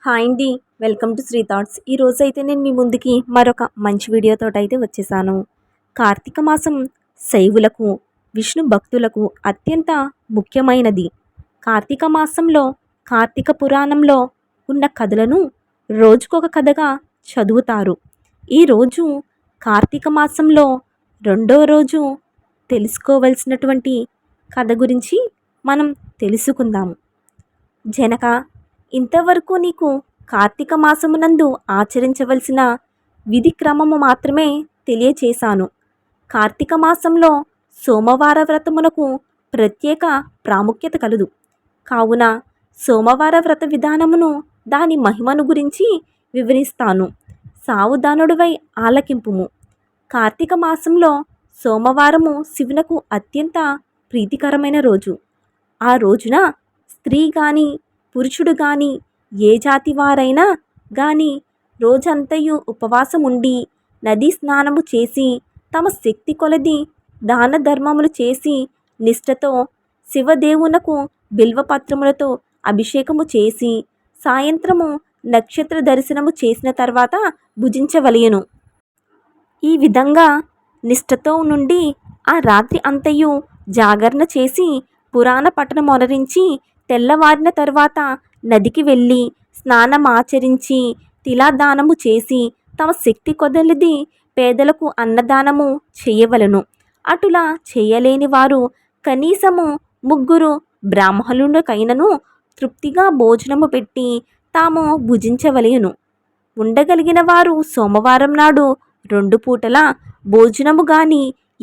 Hi అండి. Welcome to Sri thoughts. ఈరోజైతే నేను మీ ముందుకి మరొక మంచి వీడియోతోటైతే వచ్చేసాను. కార్తీక మాసం శైవులకు, విష్ణు భక్తులకు అత్యంత ముఖ్యమైనది. కార్తీక మాసంలో కార్తీక పురాణంలో ఉన్న కథలను రోజుకొక కథగా చదువుతారు. ఈరోజు కార్తీక మాసంలో రెండో రోజు తెలుసుకోవలసినటువంటి కథ గురించి మనం తెలుసుకుందాము. జనక, ఇంతవరకు నీకు కార్తీక మాసమునందు ఆచరించవలసిన విధి క్రమము మాత్రమే తెలియచేశాను. కార్తీక మాసంలో సోమవార వ్రతమునకు ప్రత్యేక ప్రాముఖ్యత కలదు. కావున సోమవార వ్రత విధానమును, దాని మహిమను గురించి వివరిస్తాను. సావుధానుడివై ఆలకింపుము. కార్తీక మాసంలో సోమవారము శివునకు అత్యంత ప్రీతికరమైన రోజు. ఆ రోజున స్త్రీ కానీ పురుషుడు కానీ ఏ జాతి వారైనా కానీ రోజంతయు ఉపవాసం ఉండి నదీ స్నానము చేసి తమ శక్తి కొలది దాన ధర్మములు చేసి నిష్ఠతో శివదేవునకు బిల్వపత్రములతో అభిషేకము చేసి సాయంత్రము నక్షత్ర దర్శనము చేసిన తర్వాత భుజించవలయను. ఈ విధంగా నిష్ఠతో నుండి ఆ రాత్రి అంతయు జాగరణ చేసి పురాణ పఠనం మొనరించి తెల్లవారిన తర్వాత నదికి వెళ్ళి స్నానమాచరించి తిలాదానము చేసి తమ శక్తి కొదలిది పేదలకు అన్నదానము చేయవలను. అటులా చేయలేని వారు కనీసము 3 బ్రాహ్మణులకైనను తృప్తిగా భోజనము పెట్టి తాము భుజించవలెను. ఉండగలిగిన వారు సోమవారం నాడు 2 పూటల భోజనము గాని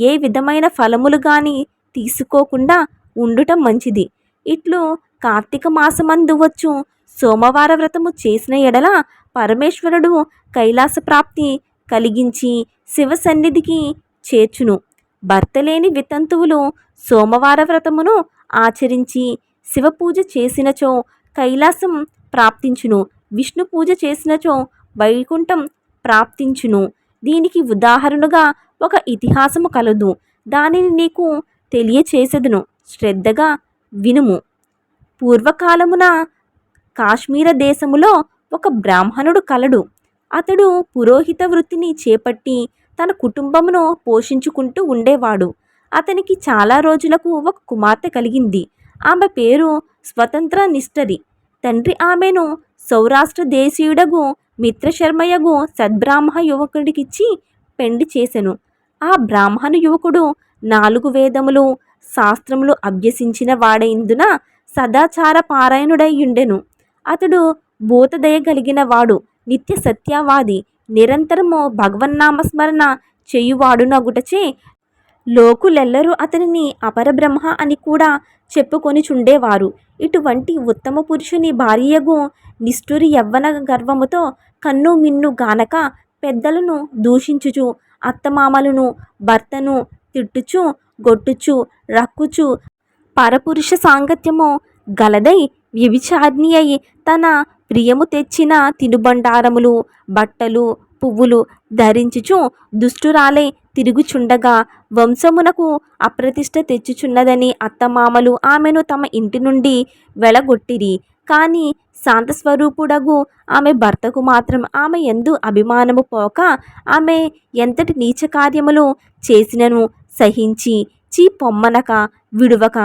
ఏ విధమైన ఫలములు గాని తీసుకోకుండా ఉండటం మంచిది. ఇట్లు కార్తీక మాసమందు వచ్చు సోమవార వ్రతము చేసిన ఎడల పరమేశ్వరుడు కైలాస ప్రాప్తి కలిగించి శివ సన్నిధికి చేర్చును. భర్తలేని వితంతువులు సోమవార వ్రతమును ఆచరించి శివ పూజ చేసినచో కైలాసం ప్రాప్తించును, విష్ణు పూజ చేసినచో వైకుంఠం ప్రాప్తించును. దీనికి ఉదాహరణగా ఒక ఇతిహాసము కలదు. దానిని నీకు తెలియచేసెదను, శ్రద్ధగా వినుము. పూర్వకాలమున కాశ్మీర దేశములో ఒక బ్రాహ్మణుడు కలడు. అతడు పురోహిత వృత్తిని చేపట్టి తన కుటుంబమును పోషించుకుంటూ ఉండేవాడు. అతనికి చాలా రోజులకు ఒక కుమార్తె కలిగింది. ఆమె పేరు స్వతంత్ర నిష్ఠరి. తండ్రి ఆమెను సౌరాష్ట్ర దేశీయుడగు మిత్రశర్మయగు సద్బ్రాహ్మణ యువకుడికిచ్చి పెండి చేసెను. ఆ బ్రాహ్మణ యువకుడు 4 వేదములు శాస్త్రములు అభ్యసించిన వాడైందున సదాచార పారాయణుడైయుండెను. అతడు భూతదయ కలిగిన వాడు, నిత్య సత్యవాది, నిరంతరము భగవన్నామస్మరణ చేయువాడునగుటచే లోకులెల్లరూ అతనిని అపరబ్రహ్మ అని కూడా చెప్పుకొనిచుండేవారు. ఇటువంటి ఉత్తమ పురుషుని భార్యయగు నిష్ఠురి యవ్వన గర్వముతో కన్ను మిన్ను గానక పెద్దలను దూషించుచు అత్తమామలను భర్తను తిట్టుచు గొట్టుచు రక్కుచు పరపురుష సాంగత్యము గలదై వ్యభిచారిణి అయి తన ప్రియము తెచ్చిన తినుబండారములు బట్టలు పువ్వులు ధరించుచు దుష్టురాలై తిరుగుచుండగా వంశమునకు అప్రతిష్ట తెచ్చుచున్నదని అత్తమామలు ఆమెను తమ ఇంటి నుండి వెలగొట్టిరి. కానీ శాంతస్వరూపుడగు ఆమె భర్తకు మాత్రం ఆమె యందు అభిమానము పోక ఆమె ఎంతటి నీచ కార్యములు చేసినను సహించి పొమ్మనక విడువక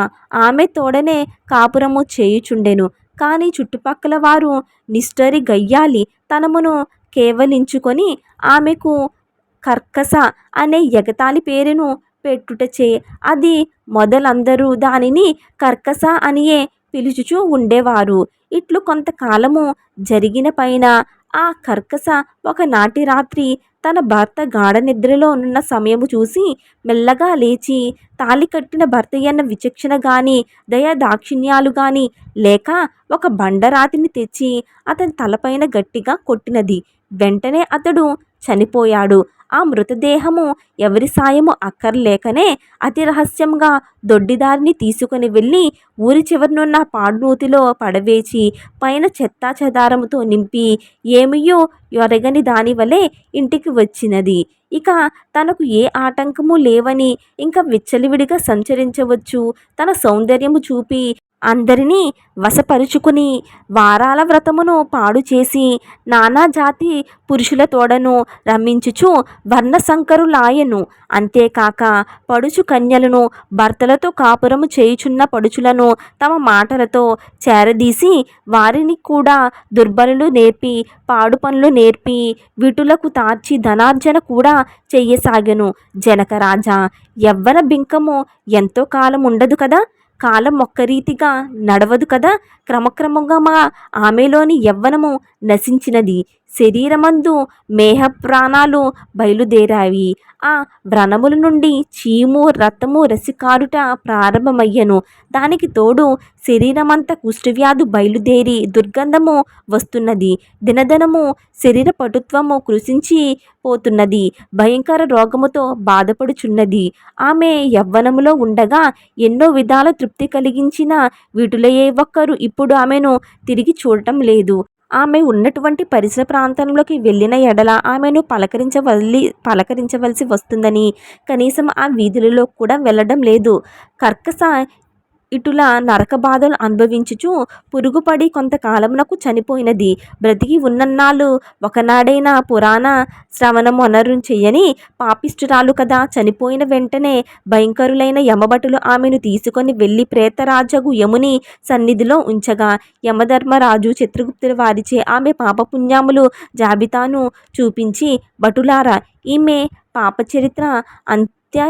ఆమె తోడనే కాపురము చేయుచుండెను. కానీ చుట్టుపక్కల వారు నిష్ఠరి గయ్యాలి తనమును కేవలించుకొని ఆమెకు కర్కస అనే ఎగతాళి పేరును పెట్టుటచే అది మొదలందరూ దానిని కర్కస అనియే పిలుచుచూ ఉండేవారు. ఇట్లు కొంతకాలము జరిగిన పైన ఆ కర్కస ఒకనాటి రాత్రి తన భర్త గాఢ నిద్రలో ఉన్న సమయము చూసి మెల్లగా లేచి తాళి కట్టిన భర్తయన్న విచక్షణ గాని దయా దాక్షిణ్యాలు గాని లేక ఒక బండరాతిని తెచ్చి అతని తలపైన గట్టిగా కొట్టినది. వెంటనే అతడు చనిపోయాడు. ఆ మృతదేహము ఎవరి సాయము అక్కర్లేకనే అతి రహస్యంగా దొడ్డిదారిని తీసుకుని వెళ్ళి ఊరి చివరనున్న పాడునూతిలో పడవేసి పైన చెత్తా చెదారముతో నింపి ఏమియో ఎరగని దాని వలె ఇంటికి వచ్చినది. ఇక తనకు ఏ ఆటంకము లేవని ఇంకా విచ్చలివిడిగా సంచరించవచ్చు, తన సౌందర్యము చూపి అందరినీ వశపరుచుకుని వారాల వ్రతమును పాడు చేసి నానాజాతి పురుషుల తోడను రమ్మించుచు వర్ణశంకరులాయను. అంతేకాక పడుచు కన్యలను భర్తలతో కాపురము చేయుచున్న పడుచులను తమ మాటలతో చేరదీసి వారిని కూడా దుర్బలులు నేర్పి పాడు పనులు నేర్పి విటులకు తార్చి ధనార్జన కూడా చెయ్యసాగెను. జనకరాజా, యవ్వన బింకము ఎంతో కాలం ఉండదు కదా, కాలం ఒక్క రీతిగా నడవదు కదా. క్రమక్రమంగా ఆమెలోని యవ్వనము నశించినది. శరీరమందు మేహ ప్రాణాలు బయలుదేరాయి. ఆ వ్రణముల నుండి చీము రక్తము రసికారుట ప్రారంభమయ్యను. దానికి తోడు శరీరమంతా కుష్ఠవ్యాధి బయలుదేరి దుర్గంధము వస్తున్నది. దినదినము శరీర పటుత్వము కృషించి పోతున్నది. భయంకర రోగముతో బాధపడుచున్నది. ఆమె యవ్వనములో ఉండగా ఎన్నో విధాల తృప్తి కలిగించిన వీటిలో ఏ ఒక్కరు ఇప్పుడు ఆమెను తిరిగి చూడటం లేదు. ఆమె ఉన్నటువంటి పరిసర ప్రాంతంలోకి వెళ్ళిన ఎడల ఆమెను పలకరించవలసి వస్తుందని కనీసం ఆ వీధులలో కూడా వెళ్ళడం లేదు. కర్కశ ఇటుల నరక బాధలు అనుభవించుచు పురుగుపడి కొంతకాలమునకు చనిపోయినది. బ్రతికి ఉన్నన్నాళ్ళు ఒకనాడైనా పురాణ శ్రవణమొనరు చెయ్యని పాపిష్టురాలు కదా. చనిపోయిన వెంటనే భయంకరులైన యమభటులు ఆమెను తీసుకొని వెళ్ళి ప్రేతరాజగు యముని సన్నిధిలో ఉంచగా యమధర్మరాజు చిత్రగుప్తుల వారిచే ఆమె పాపపుణ్యములు జాబితాను చూపించి, భటులారా, ఈమె పాపచరిత్ర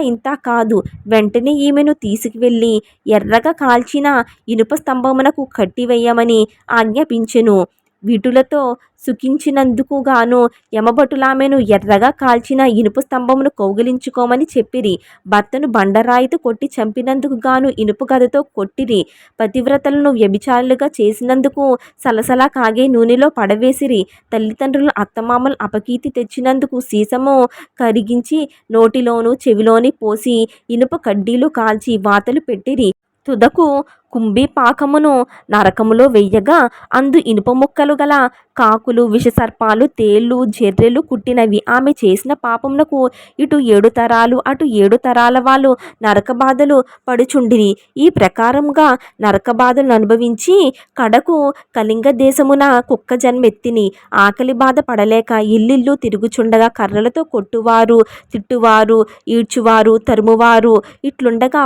ఇంత కాదు, వెంటనే ఈమెను తీసుకువెళ్ళి ఎర్రగా కాల్చిన ఇనుప స్తంభమునకు కట్టివేయమని ఆజ్ఞాపించెను. వీటులతో సుఖించినందుకు గాను యమభటులామెను ఎర్రగా కాల్చిన ఇనుప స్తంభమును కౌగిలించుకోమని చెప్పిరి. భర్తను బండరాయితో కొట్టి చంపినందుకు గాను ఇనుప గదతో కొట్టిరి. పతివ్రతలను వ్యభిచారులుగా చేసినందుకు సలసలా కాగే నూనెలో పడవేసిరి. తల్లిదండ్రులు అత్తమామలు అపకీర్తి తెచ్చినందుకు సీసము కరిగించి నోటిలోను చెవిలోని పోసి ఇనుప కడ్డీలు కాల్చి వాతలు పెట్టిరి. తుదకు కుంభీపాకమును నరకములో వెయ్యగా అందు ఇనుప ముక్కలు గల కాకులు, విషసర్పాలు, తేళ్లు, జెర్రెలు కుట్టినవి. ఆమె చేసిన పాపమునకు ఇటు 7 తరాలు అటు 7 తరాల వాళ్ళు నరక బాధలు పడుచుండిరి. ఈ ప్రకారముగా నరక బాధలు అనుభవించి కడకు కళింగ దేశమున కుక్క జన్మెత్తిని. ఆకలి బాధ పడలేక ఇల్లిల్లు తిరుగుచుండగా కర్రలతో కొట్టువారు, తిట్టువారు, ఈడ్చువారు, తరుమువారు ఇట్లుండగా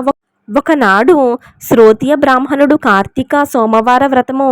ఒకనాడు శ్రోత్రియ బ్రాహ్మణుడు కార్తీక సోమవార వ్రతము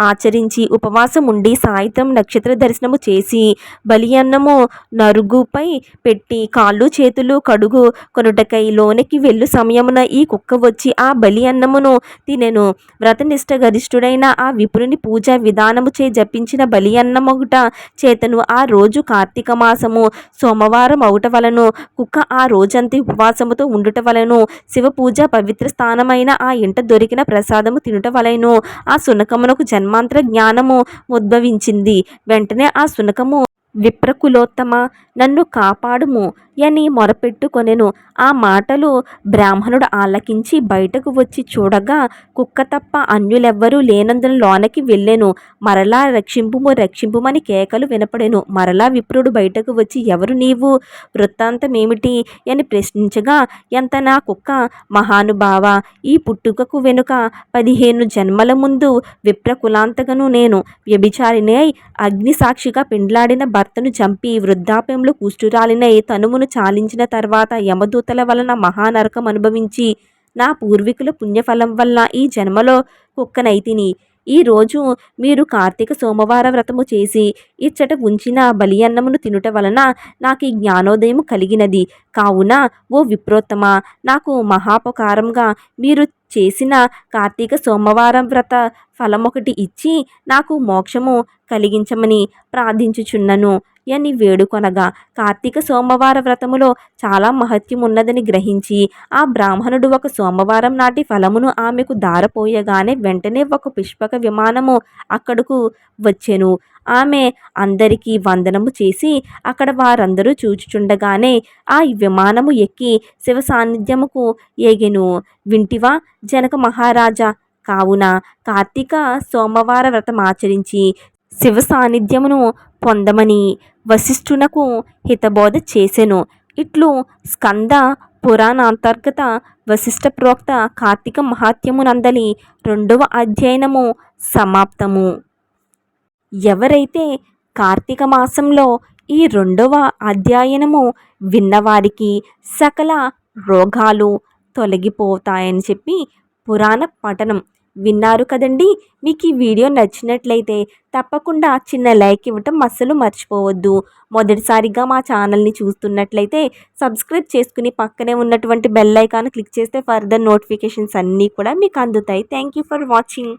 ఆచరించి ఉపవాసం ఉండి సాయంత్రం నక్షత్ర దర్శనము చేసి బలి అన్నము నరుగుపై పెట్టి కాళ్ళు చేతులు కడుగు కొనుటకై లోనికి వెళ్ళు సమయమున ఈ కుక్క వచ్చి ఆ బలి అన్నమును తినెను. వ్రతనిష్ట గరిష్ఠుడైన ఆ విపురుని పూజా విధానము చే జపించిన బలి అన్నమొగట చేతను ఆ రోజు కార్తీక మాసము సోమవారం అవుట వలను కుక్క ఆ రోజంతా ఉపవాసముతో ఉండుట వలను శివ పూజ పవిత్ర స్థానమైన ఆ ఇంట దొరికిన ప్రసాదము తినుట వలెను ఆ శునకమునకు జన్మాంతర జ్ఞానము ఉద్భవించింది. వెంటనే ఆ శునకము, విప్రకులోత్తమ, నన్ను కాపాడుము అని మొరపెట్టుకొనెను. ఆ మాటలు బ్రాహ్మణుడు ఆలకించి బయటకు వచ్చి చూడగా కుక్క తప్ప అన్యులెవ్వరూ లేనందున లోనికి వెళ్ళెను. మరలా రక్షింపుము రక్షింపుమని కేకలు వినపడెను. మరలా విప్రుడు బయటకు వచ్చి, ఎవరు నీవు, వృత్తాంతమేమిటి అని ప్రశ్నించగా, ఎంత నా కుక్క మహానుభావ, ఈ పుట్టుకకు వెనుక 15 జన్మల ముందు విప్రకులాంతకను నేను వ్యభిచారినై అగ్నిసాక్షిగా పెండ్లాడిన భర్తను చంపి వృద్ధాప్యంలో కుష్ఠురాలినై తనుమును చాలించిన తర్వాత యమదూతల వలన మహానరకం అనుభవించి నా పూర్వీకుల పుణ్యఫలం వల్ల ఈ జన్మలో కుక్కనైతిని. ఈరోజు మీరు కార్తీక సోమవార వ్రతము చేసి ఇచ్చట ఉంచిన బలి అన్నమును తినుట వలన నాకు ఈ జ్ఞానోదయం కలిగినది. కావున ఓ విప్రోత్తమ, నాకు మహాపకారంగా మీరు చేసిన కార్తీక సోమవారం వ్రత ఫలమొకటి ఇచ్చి నాకు మోక్షము కలిగించమని ప్రార్థించుచున్నను అని వేడుకొనగా, కార్తీక సోమవార వ్రతములో చాలా మహత్యం ఉన్నదని గ్రహించి ఆ బ్రాహ్మణుడు ఒక సోమవారం నాటి ఫలమును ఆమెకు దారపోయగానే వెంటనే ఒక పుష్పక విమానము అక్కడకు వచ్చెను. ఆమె అందరికీ వందనము చేసి అక్కడ వారందరూ చూచుచుండగానే ఆ విమానము ఎక్కి శివ సాన్నిధ్యముకు ఏగెను. వింటివా జనక మహారాజా? కావున కార్తీక సోమవార వ్రతం ఆచరించి శివ సాన్నిధ్యమును పొందమని వశిష్ఠునకు హితబోధ చేసెను. ఇట్లు స్కంద పురాణాంతర్గత వశిష్ఠ ప్రోక్త కార్తీక మహాత్మ్యమునందలి 2వ అధ్యయనము సమాప్తము. ఎవరైతే కార్తీక మాసంలో ఈ 2వ అధ్యయనము విన్నవారికి సకల రోగాలు తొలగిపోతాయని చెప్పి పురాణ పఠనం విన్నారు కదండి. మీకు ఈ వీడియో నచ్చినట్లయితే తప్పకుండా చిన్న లైక్ ఇవ్వటం అస్సలు మర్చిపోవద్దు. మొదటిసారిగా మా ఛానల్ని చూస్తున్నట్లయితే సబ్స్క్రైబ్ చేసుకుని పక్కనే ఉన్నటువంటి బెల్ ఐకాన్ క్లిక్ చేస్తే ఫర్దర్ నోటిఫికేషన్స్ అన్నీ కూడా మీకు అందుతాయి. Thank you for watching.